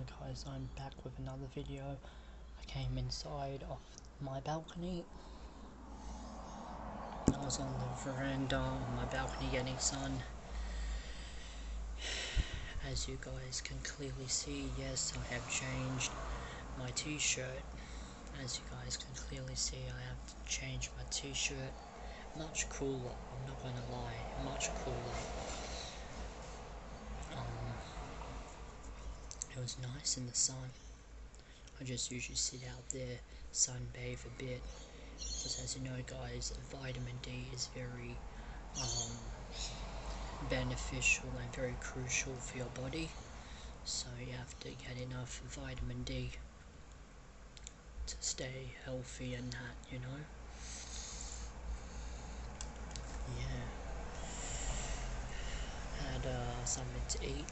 guys, I'm back with another video. I came inside off my balcony. I was on the veranda on my balcony getting sun. As you guys can clearly see, yes, I have changed my t-shirt. As you guys can clearly see, I have changed my t-shirt. Much cooler, I'm not gonna lie, much cooler. It was nice in the sun. I just usually sit out there, sunbathe a bit, because as you know guys, vitamin D is very beneficial and very crucial for your body, so you have to get enough vitamin D to stay healthy and that, you know. Yeah, had something to eat.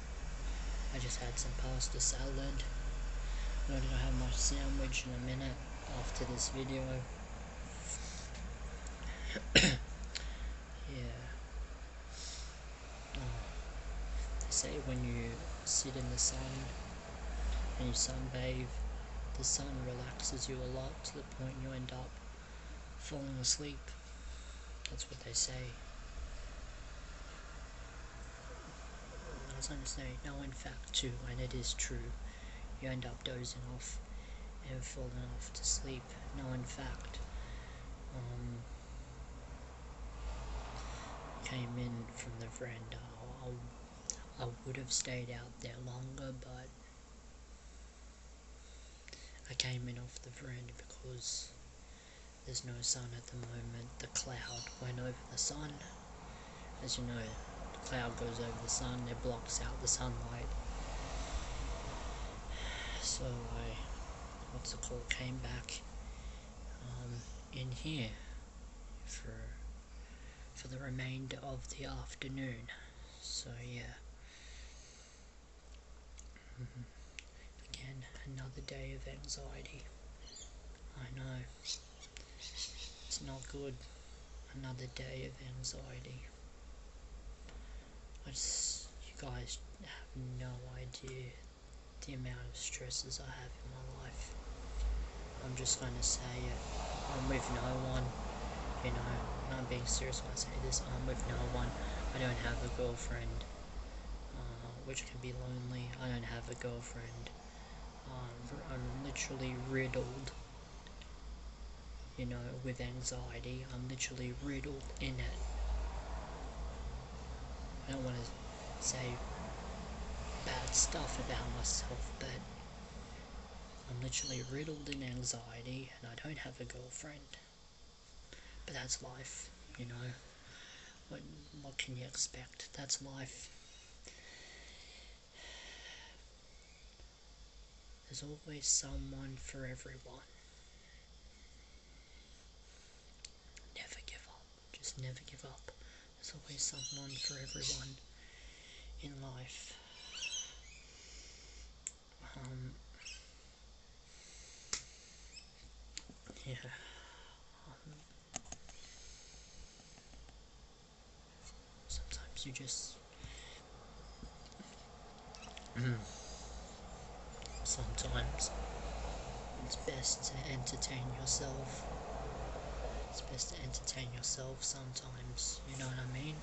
I just had some pasta salad. I'm not gonna have my sandwich in a minute after this video. Yeah. They say when you sit in the sun and you sunbathe, the sun relaxes you a lot to the point you end up falling asleep. That's what they say. I was going to say, no, in fact too, and it is true, you end up dozing off and falling off to sleep. No, in fact, came in from the veranda. I would have stayed out there longer, but I came in off the veranda because there's no sun at the moment. The cloud went over the sun. As you know, the cloud goes over the sun, it blocks out the sunlight. So I, came back in here for the remainder of the afternoon. So yeah. Again, another day of anxiety. I know. It's not good. Another day of anxiety. You guys have no idea the amount of stresses I have in my life. I'm just gonna say it. I'm with no one, you know. I'm being serious when I say this. I'm with no one. I don't have a girlfriend, which can be lonely. I don't have a girlfriend. I'm literally riddled, you know, with anxiety. I'm literally riddled in it. I don't want to say bad stuff about myself, but I'm literally riddled in anxiety and I don't have a girlfriend. But that's life, you know. What can you expect? That's life. There's always someone for everyone. Never give up. Just never give up. There's always someone for everyone in life. Yeah. Sometimes you just... Sometimes it's best to entertain yourself. It's best to entertain yourself sometimes, you know what I mean?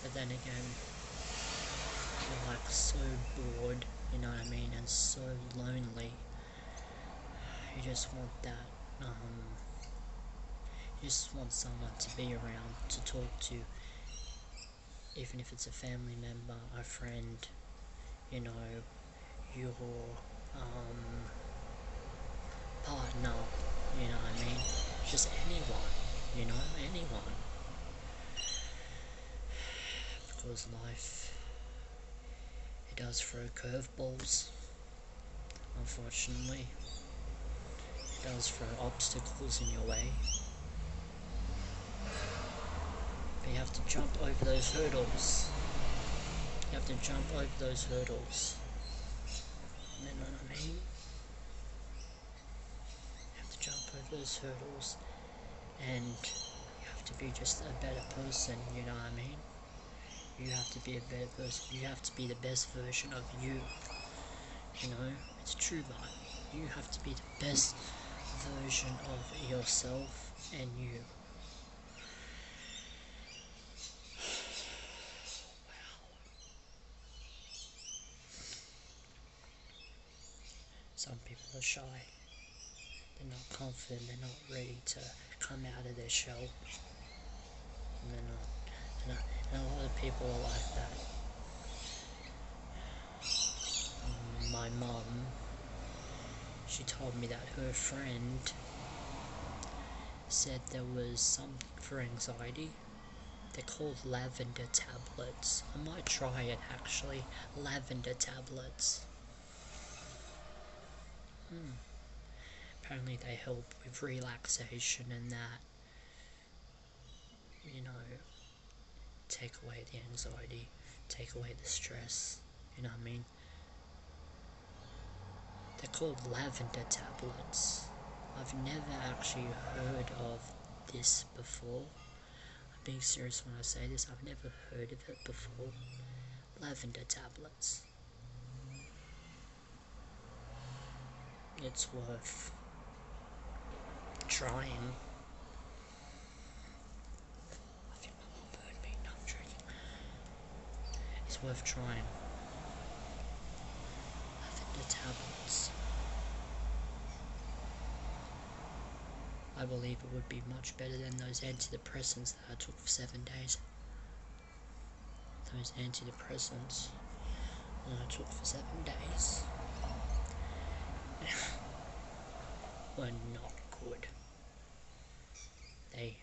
But then again, you're like so bored, you know what I mean, and so lonely. You just want that, you just want someone to be around, to talk to, even if it's a family member, a friend, you know, your partner, you know what I mean, just anyone, you know, anyone. Because life, it does throw curveballs, unfortunately. It does throw obstacles in your way. But you have to jump over those hurdles. You have to jump over those hurdles. You know what I mean? You have to jump over those hurdles, and you have to be just a better person, you know what I mean? You have to be a better person. You have to be the best version of you. You know, it's true, but you have to be the best version of yourself and you. Some people are shy. They're not confident. They're not ready to come out of their shell. And they're not. And a lot of people are like that. My mum, she told me that her friend said there was some for anxiety. They're called lavender tablets. I might try it actually. Lavender tablets. Apparently they help with relaxation and that. You know, take away the anxiety, take away the stress. You know what I mean? They're called lavender tablets. I've never actually heard of this before. I'm being serious when I say this. I've never heard of it before. Lavender tablets. It's worth trying. I think my mum heard me. No, I'm joking. It's worth trying. Lavender tablets. I believe it would be much better than those antidepressants that I took for 7 days. Those antidepressants that I took for 7 days were not good. They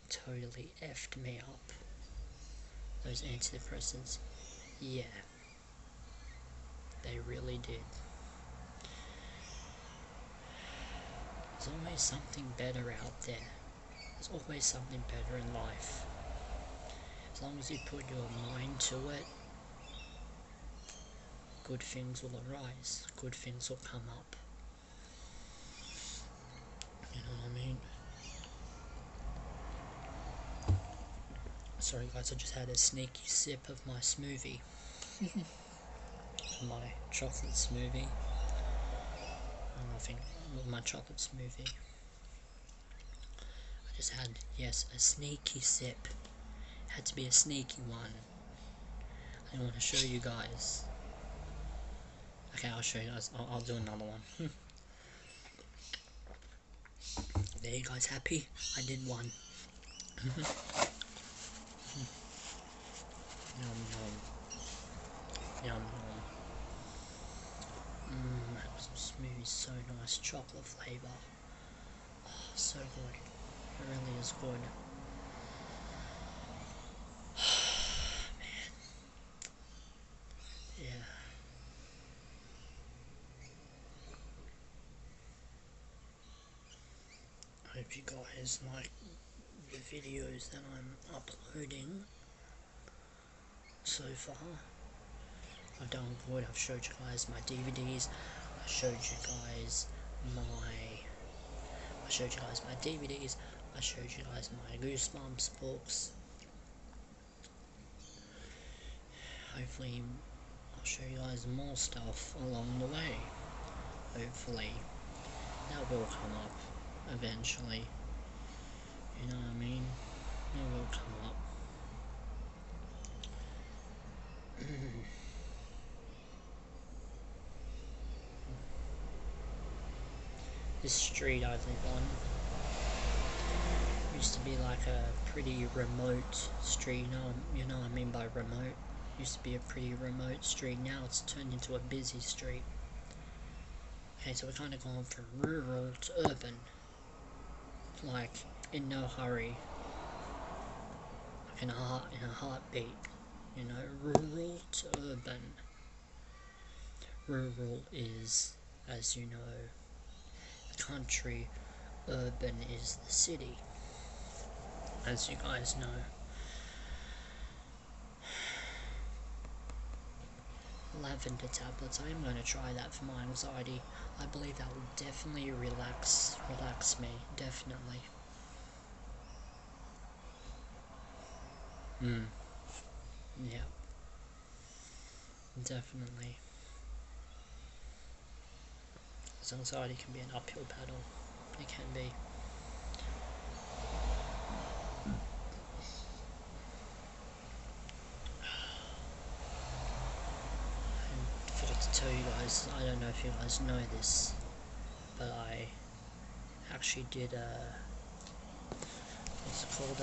totally effed me up. Those antidepressants, yeah, they really did. There's always something better out there. There's always something better in life. As long as you put your mind to it, good things will arise. Good things will come up. You know what I mean? Sorry guys, I just had a sneaky sip of my smoothie. My chocolate smoothie. I think my chocolate smoothie. I just had, yes, a sneaky sip. Had to be a sneaky one. I want to show you guys. Okay, I'll show you guys. I'll do another one. There, you guys happy? I did one. Yum yum. Yum yum. Some smoothie, so nice. Chocolate flavour. Oh, so good. It really is good. Man. Yeah. I hope you guys like the videos that I'm uploading so far. I've done good. I've showed you guys my DVDs. I showed you guys my DVDs. I showed you guys my Goosebumps books. Hopefully I'll show you guys more stuff along the way. Hopefully that will come up eventually. You know what I mean? It will come up. This street I live on used to be like a pretty remote street. You know what I mean by remote? Used to be a pretty remote street. Now it's turned into a busy street. Okay, so we're kind of going from rural to urban. Like, in no hurry. Like in a heartbeat. You know, rural to urban. Rural is, as you know, the country. Urban is the city. As you guys know. Lavender tablets. I am going to try that for my anxiety. I believe that will definitely relax me. Definitely. Yeah, definitely. 'Cause anxiety can be an uphill battle. It can be. And I forgot to tell you guys, I don't know if you guys know this, but I actually did a, what's it called,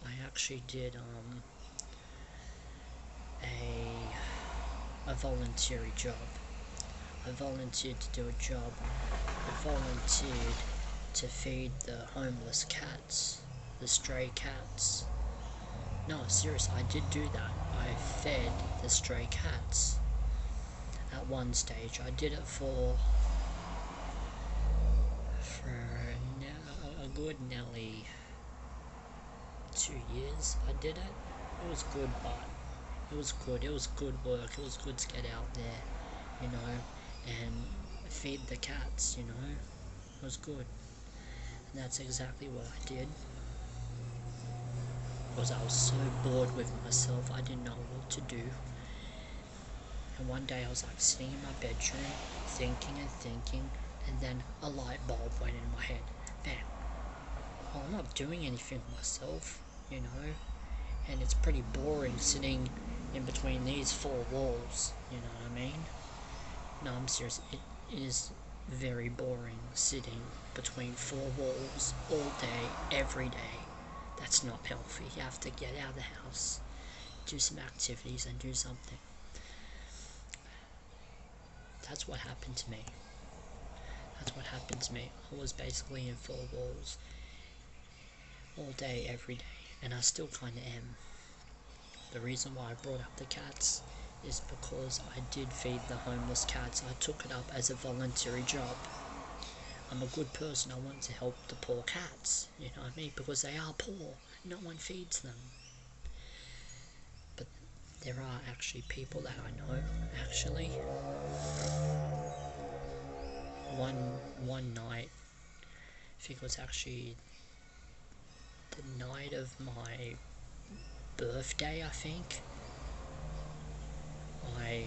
I actually did a voluntary job. I volunteered to do a job. I volunteered to feed the homeless cats, the stray cats. No, seriously, I did do that. I fed the stray cats. At one stage, I did it for a good nearly 2 years. I did it. It was good, but it was good. It was good work. It was good to get out there, you know, and feed the cats, you know. It was good. And that's exactly what I did. Because I was so bored with myself, I didn't know what to do. And one day I was like sitting in my bedroom, thinking and thinking, and then a light bulb went in my head. Bam. Well, I'm not doing anything myself, you know, and it's pretty boring sitting in between these four walls, you know what I mean? No, I'm serious, it is very boring sitting between four walls all day, every day. That's not healthy. You have to get out of the house, do some activities and do something. That's what happened to me. That's what happened to me. I was basically in four walls all day, every day, and I still kinda am. The reason why I brought up the cats is because I did feed the homeless cats. I took it up as a voluntary job. I'm a good person. I want to help the poor cats, you know what I mean? Because they are poor. No one feeds them. But there are actually people that I know, actually. One night, I think it was actually the night of my birthday, I think. I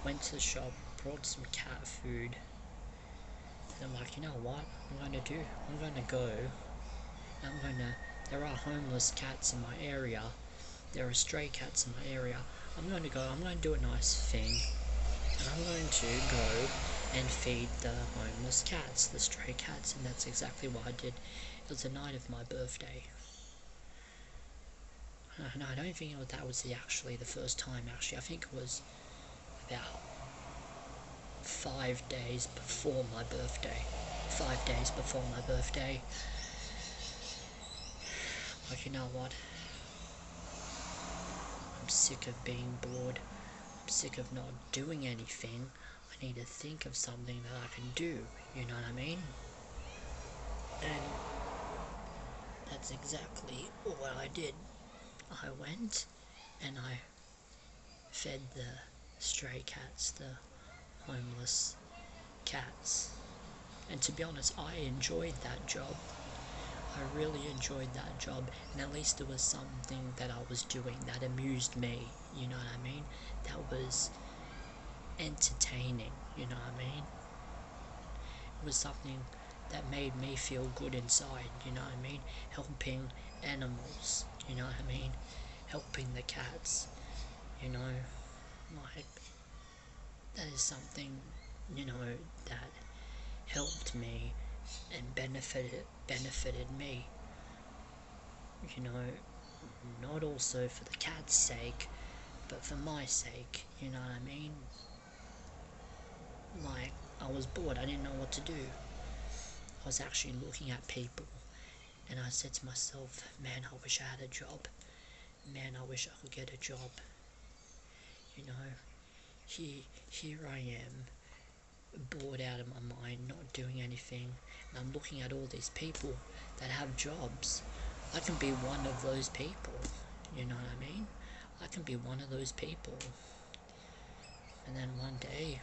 went to the shop, brought some cat food, and I'm like, you know what I'm going to do? I'm going to go, there are homeless cats in my area, there are stray cats in my area, I'm going to do a nice thing, and I'm going to go and feed the homeless cats, the stray cats, and that's exactly what I did. It was the night of my birthday. No, I don't think that was actually the first time, actually. I think it was about 5 days before my birthday. 5 days before my birthday. Like, you know what? I'm sick of being bored. I'm sick of not doing anything. I need to think of something that I can do. You know what I mean? And that's exactly what I did. I went and I fed the stray cats, the homeless cats. And to be honest, I enjoyed that job. I really enjoyed that job, and at least there was something that I was doing that amused me, you know what I mean? That was entertaining, you know what I mean? It was something that made me feel good inside, you know what I mean? Helping animals, you know what I mean? Helping the cats, you know, like, that is something, you know, that helped me and benefited me, you know, not also for the cat's sake, but for my sake, you know what I mean? Like, I was bored, I didn't know what to do. I was actually looking at people, and I said to myself, man, I wish I had a job. Man, I wish I could get a job. You know, here I am, bored out of my mind, not doing anything, and I'm looking at all these people that have jobs. I can be one of those people, you know what I mean? I can be one of those people. And then one day,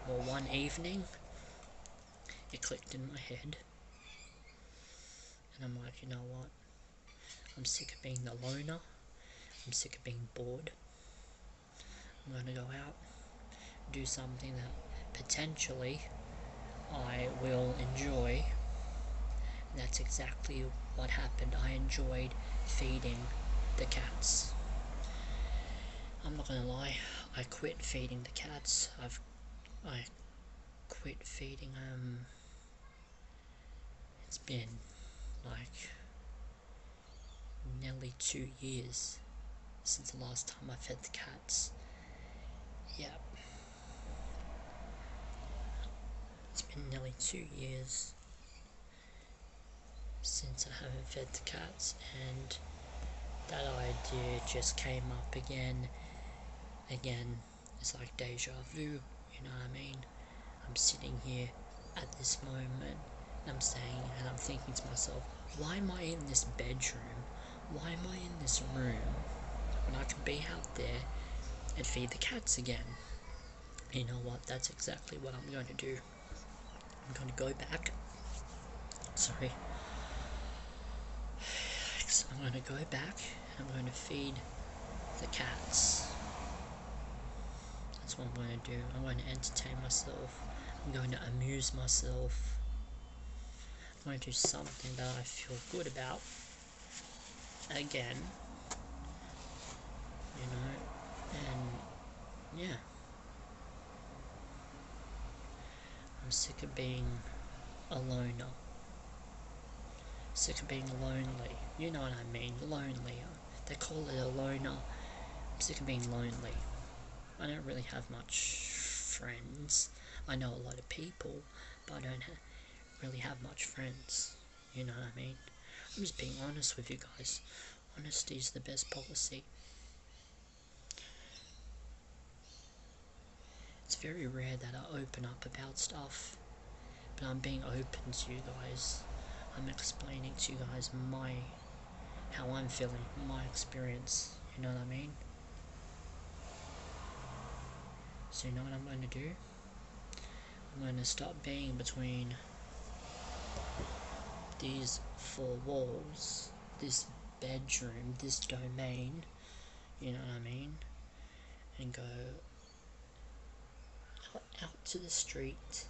or one evening, it clicked in my head, and I'm like, you know what? I'm sick of being the loner. I'm sick of being bored. I'm going to go out, do something that potentially I will enjoy. And that's exactly what happened. I enjoyed feeding the cats. I'm not gonna lie, I quit feeding the cats. I quit feeding them. It's been like nearly 2 years since the last time I fed the cats. Yep. It's been nearly 2 years since I haven't fed the cats, and that idea just came up again. It's like deja vu, you know what I mean? I'm sitting here at this moment, and I'm thinking to myself, why am I in this bedroom? Why am I in this room when I can be out there and feed the cats again? You know what? That's exactly what I'm going to do. I'm going to go back. Sorry. So I'm going to go back and I'm going to feed the cats. That's what I'm going to do. I'm going to entertain myself. I'm going to amuse myself. I'm going to do something that I feel good about. Again. You know. And yeah. I'm sick of being a loner. Sick of being lonely. You know what I mean? Lonely. They call it a loner. I'm sick of being lonely. I don't really have much friends. I know a lot of people, but I don't really have much friends. You know what I mean? I'm just being honest with you guys. Honesty is the best policy. It's very rare that I open up about stuff, but I'm being open to you guys. I'm explaining to you guys how I'm feeling, my experience. You know what I mean? So you know what I'm going to do? I'm going to stop being between these four walls, this bedroom, this domain, you know what I mean? And go out to the street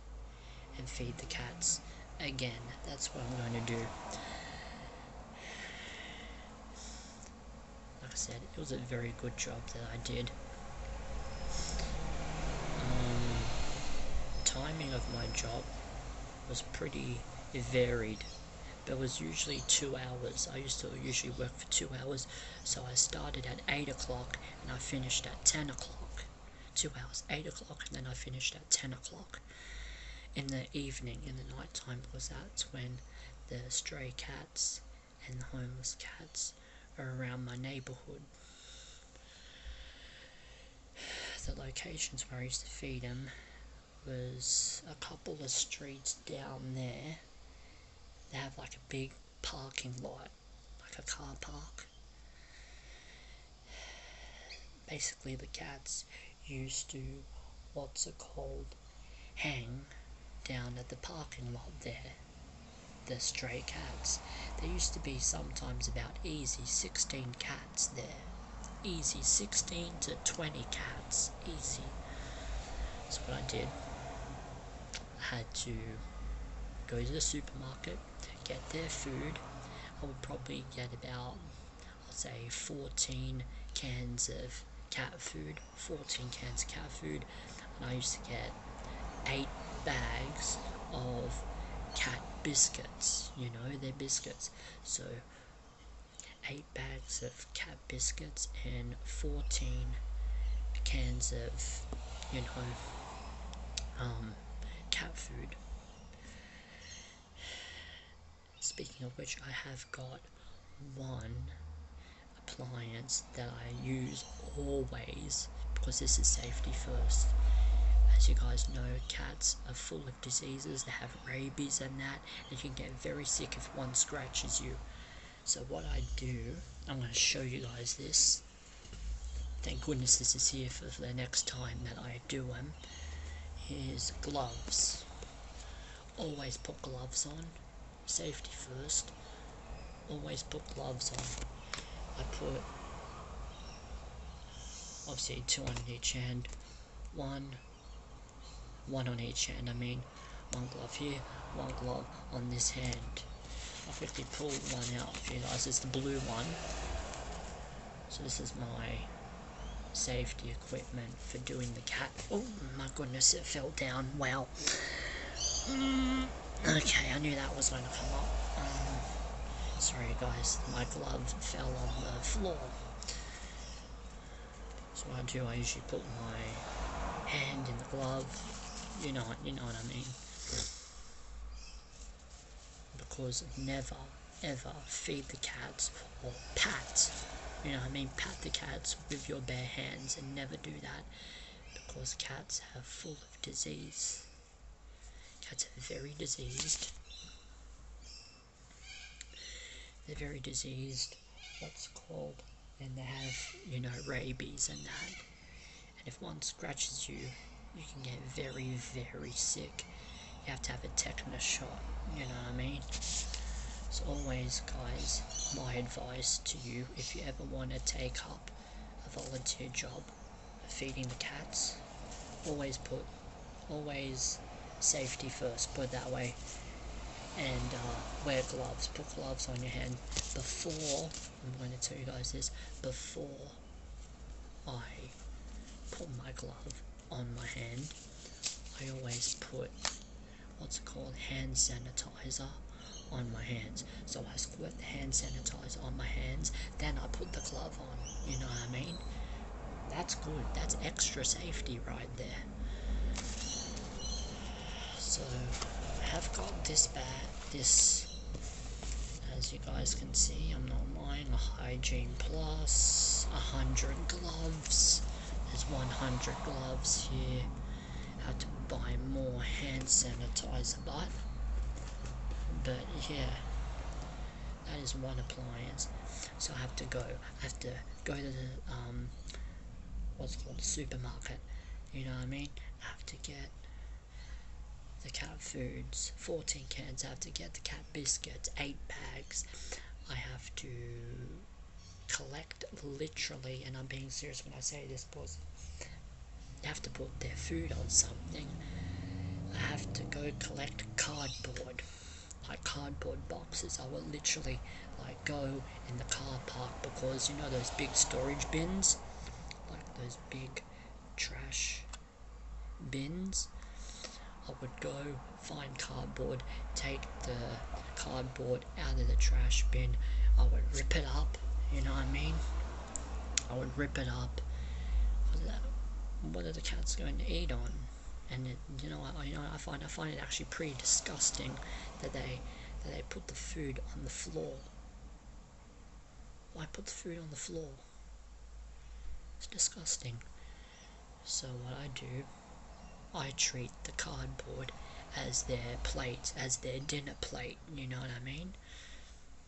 and feed the cats again. That's what I'm going to do. Like I said, it was a very good job that I did. Timing of my job was pretty varied, but it was usually 2 hours. I used to usually work for 2 hours, so I started at 8 o'clock and I finished at 10 o'clock. 2 hours, 8 o'clock, and then I finished at 10 o'clock in the evening, in the night time, because that's when the stray cats and the homeless cats are around my neighbourhood. The locations where I used to feed them was a couple of streets down there. They have like a big parking lot, like a car park. Basically the cats used to, hang down at the parking lot there. The stray cats. There used to be sometimes about easy 16 cats there. Easy 16 to 20 cats. Easy. That's what I did. I had to go to the supermarket, get their food. I would probably get about, I'll say 14 cans of cat food. 14 cans of cat food. And I used to get 8 bags of cat biscuits. You know, they're biscuits. So 8 bags of cat biscuits and 14 cans of, you know, cat food. Speaking of which, I have got one appliance that I use always, because this is safety first. As you guys know, cats are full of diseases. They have rabies and that, and you can get very sick if one scratches you. So what I do, I'm going to show you guys this. Thank goodness this is here for the next time that I do them. Is gloves. Always put gloves on. Safety first. Always put gloves on. I put obviously 2 on each hand, one on each hand. I mean, one glove here, one glove on this hand. I'll quickly pull one out for you guys. It's the blue one. So this is my safety equipment for doing the cat. Oh my goodness, it fell down. Wow. Okay, I knew that was going to come up. Sorry guys, my glove fell on the floor. So what I do, I usually put my hand in the glove. You know what I mean. Because never ever feed the cats or pat. You know what I mean? Pat the cats with your bare hands, and never do that, because cats are full of disease. Cats are very diseased. They're very diseased, what's called, and they have, rabies and that. And if one scratches you, you can get very, very sick. You have to have a tetanus shot, you know what I mean? So always, guys, my advice to you, if you ever want to take up a volunteer job of feeding the cats, always safety first, put it that way. And wear gloves, put gloves on your hand before, I'm going to tell you guys this, before I put my glove on my hand, I always put what's called hand sanitizer on my hands. So I squirt the hand sanitizer on my hands, then I put the glove on, you know what I mean? That's good, that's extra safety right there. So I have got this, as you guys can see, I'm not lying, a Hygiene Plus, 100 gloves, there's 100 gloves here. I had to buy more hand sanitizer, but yeah, that is one appliance. So I have to go to the what's called supermarket, you know what I mean? I have to get the cat foods, 14 cans. I have to get the cat biscuits, 8 bags. I have to collect, literally, and I'm being serious when I say this, because you have to put their food on something. I have to go collect cardboard, like cardboard boxes. I will literally go in the car park, because you know those big storage bins, like those big trash bins. I would go find cardboard, take the cardboard out of the trash bin, I would rip it up, you know what I mean? I would rip it up. What are the cats going to eat on? And I find it actually pretty disgusting that they put the food on the floor. Why put the food on the floor? It's disgusting. So what I do, I treat the cardboard as their plate, as their dinner plate, you know what I mean?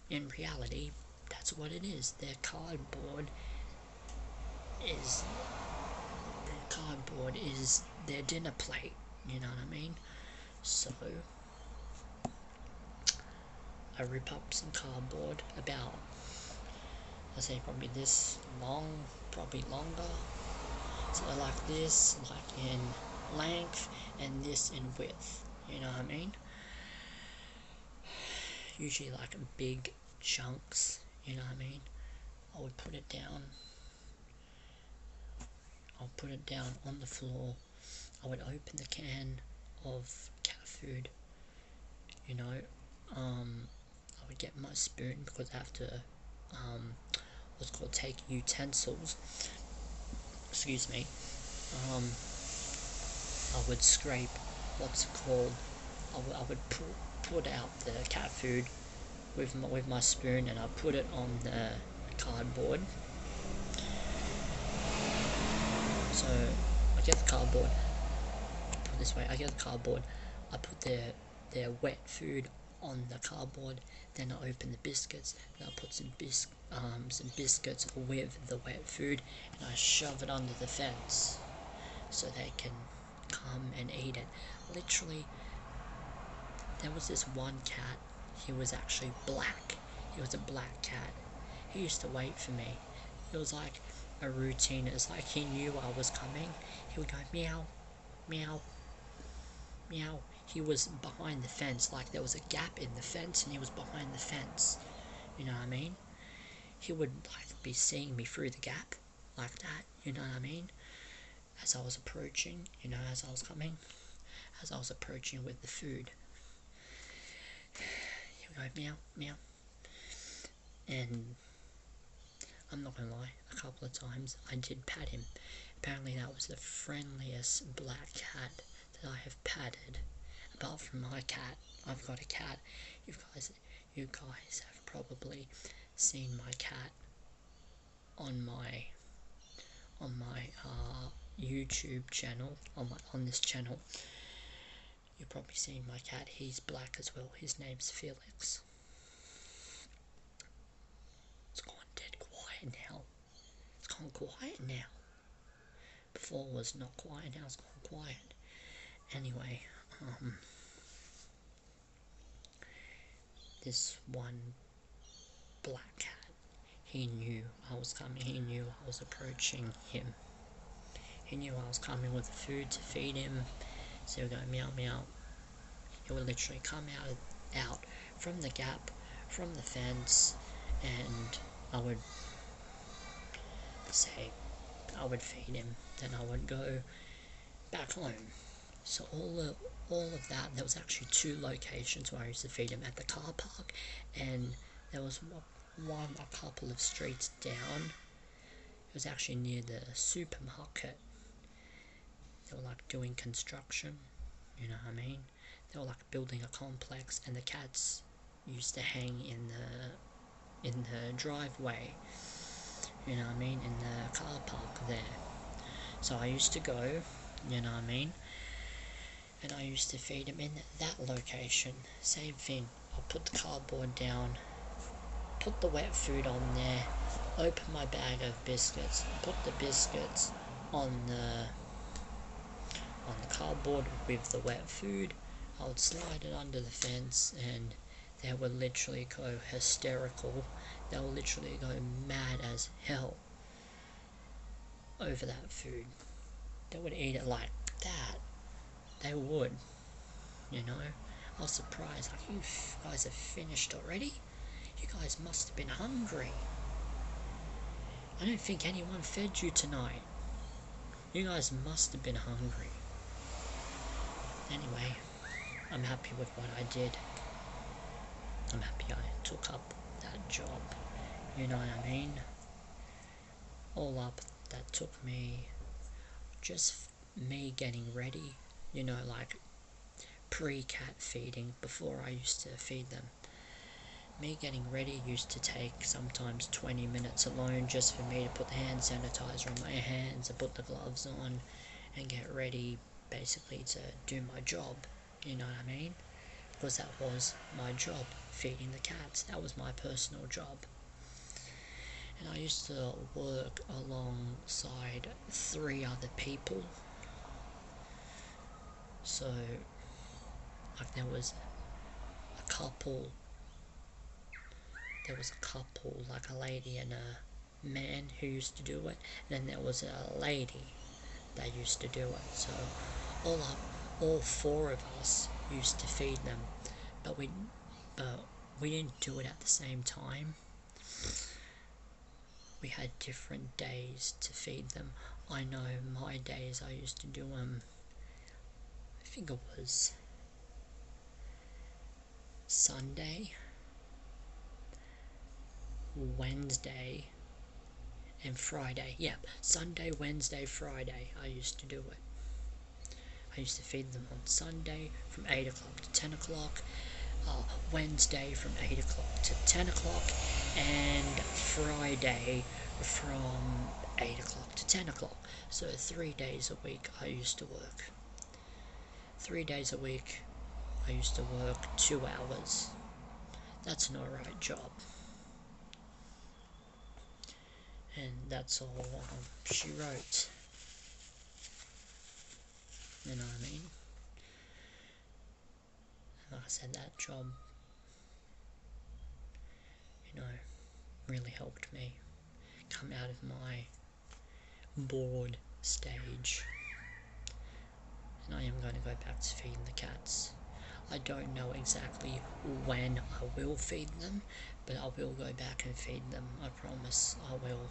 In reality, that's what it is. Their cardboard is their dinner plate, you know what I mean? So I rip up some cardboard about, I say probably this long, probably longer. So like this, like in length, and this in width, you know what I mean? Usually like big chunks, you know what I mean? I would put it down, I'll put it down on the floor. I would open the can of cat food, you know, I would get my spoon, because I have to, what's called, take utensils, excuse me. I would scrape what's called, I would put out the cat food with my spoon, and I put it on the cardboard. So I get the cardboard, put it this way, I get the cardboard, I put their wet food on the cardboard, then I open the biscuits, and I put some biscuits with the wet food, and I shove it under the fence so they can come and eat it. Literally, there was this one cat, he was actually black, he was a black cat, he used to wait for me. It was like a routine. It was like he knew I was coming. He would go meow, meow, meow. He was behind the fence, like there was a gap in the fence and he was behind the fence. You know what I mean? He would like be seeing me through the gap, like that, you know what I mean? As I was approaching, as I was coming, as I was approaching with the food. He would go meow, meow. And I'm not gonna lie, a couple of times I did pat him. Apparently that was the friendliest black cat that I have patted. Apart from my cat, I've got a cat. You guys have probably seen my cat on my YouTube channel, on this channel. You've probably seen my cat. He's black as well. His name's Felix. It's gone dead quiet now. It's gone quiet now. Before it was not quiet, now it's gone quiet. Anyway, this one black cat, he knew I was coming. He knew I was approaching him. He knew I was coming with the food to feed him. So he would go meow meow. He would literally come out from the gap, from the fence, and I would feed him. Then I would go back home. So all of that, there was actually 2 locations where I used to feed him, at the car park, and there was one a couple of streets down. It was actually near the supermarket. They were like doing construction, you know what I mean? They were like building a complex, and the cats used to hang in the driveway, you know what I mean, in the car park there. So I used to go, you know what I mean, and I used to feed them in that location. Same thing, I'll put the cardboard down, put the wet food on there, open my bag of biscuits, put the biscuits on the cardboard with the wet food. I would slide it under the fence, and they would literally go hysterical. They would literally go mad as hell over that food. They would eat it like that. They would, you know. I was surprised, like, you guys have finished already? You guys must have been hungry. I don't think anyone fed you tonight. You guys must have been hungry. Anyway, I'm happy with what I did. I'm happy I took up that job. You know what I mean? All up, that took me, just me getting ready, you know, like pre-cat feeding, before I used to feed them. Me getting ready used to take sometimes 20 minutes alone, just for me to put the hand sanitizer on my hands and put the gloves on and get ready, basically to do my job, you know what I mean? Because that was my job, feeding the cats. That was my personal job. And I used to work alongside 3 other people. So, like, there was a couple, like a lady and a man who used to do it, and then there was a lady that used to do it. So all up, all 4 of us used to feed them, but we didn't do it at the same time. We had different days to feed them. I know my days, I used to do them, I think it was Sunday, Wednesday, and Friday. Yeah, Sunday, Wednesday, Friday, I used to do it. I used to feed them on Sunday from 8 o'clock to 10 o'clock, Wednesday from 8 o'clock to 10 o'clock, and Friday from 8 o'clock to 10 o'clock. So 3 days a week I used to work. 3 days a week I used to work 2 hours. That's an alright job. And that's all she wrote. You know what I mean? And like I said, that job, you know, really helped me come out of my bored stage. And I am going to go back to feeding the cats. I don't know exactly when I will feed them, but I will go back and feed them, I promise I will.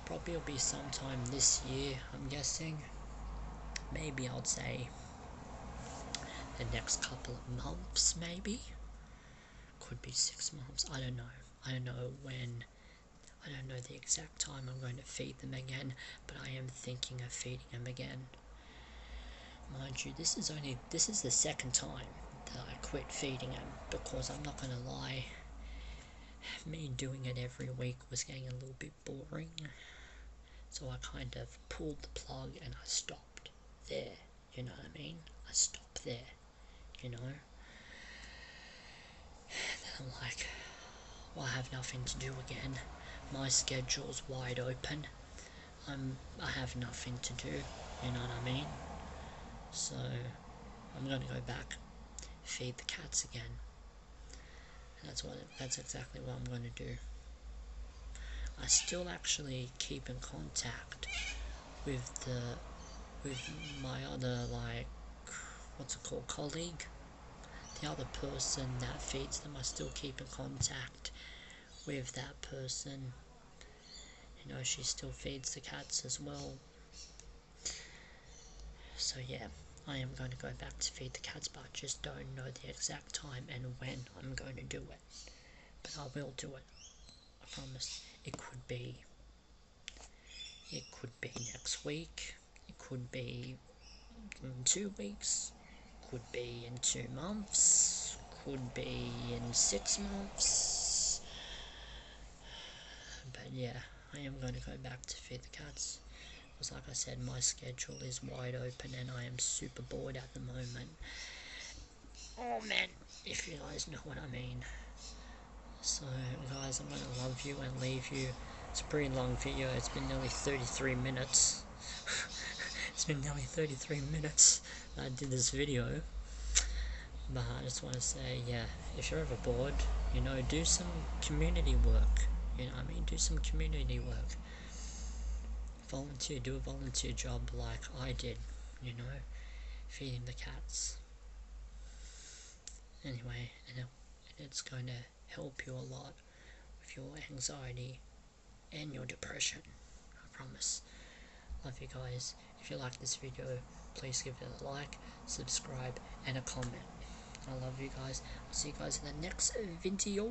Probably will be sometime this year, I'm guessing. Maybe I'd say the next couple of months, maybe. Could be 6 months, I don't know. I don't know when, I don't know the exact time I'm going to feed them again, but I am thinking of feeding them again. Mind you, this is the second time that I quit feeding them, because I'm not gonna lie, me doing it every week was getting a little bit boring. So I kind of pulled the plug and I stopped there, you know what I mean? I stopped there, you know? Then I'm like, well, I have nothing to do again. My schedule's wide open. I have nothing to do, you know what I mean? So I'm gonna go back, feed the cats again. And that's exactly what I'm gonna do. I still actually keep in contact with my other, like, what's it called, colleague? The other person that feeds them, I still keep in contact with that person. You know, she still feeds the cats as well. So yeah, I am going to go back to feed the cats, but I just don't know the exact time and when I'm going to do it. But I will do it, I promise. It could be next week, it could be in 2 weeks, could be in 2 months, could be in 6 months. But yeah, I am going to go back to feed the cats. Because like I said, my schedule is wide open and I am super bored at the moment. Oh man, if you guys know what I mean. So guys, I'm going to love you and leave you. It's a pretty long video, it's been nearly 33 minutes. It's been nearly 33 minutes that I did this video. But I just want to say, yeah, if you're ever bored, you know, do some community work. You know what I mean? Do some community work. Volunteer, do a volunteer job like I did, you know, feeding the cats. Anyway, and it's going to help you a lot with your anxiety and your depression, I promise. Love you guys. If you like this video, please give it a like, subscribe, and a comment. I love you guys. I'll see you guys in the next video.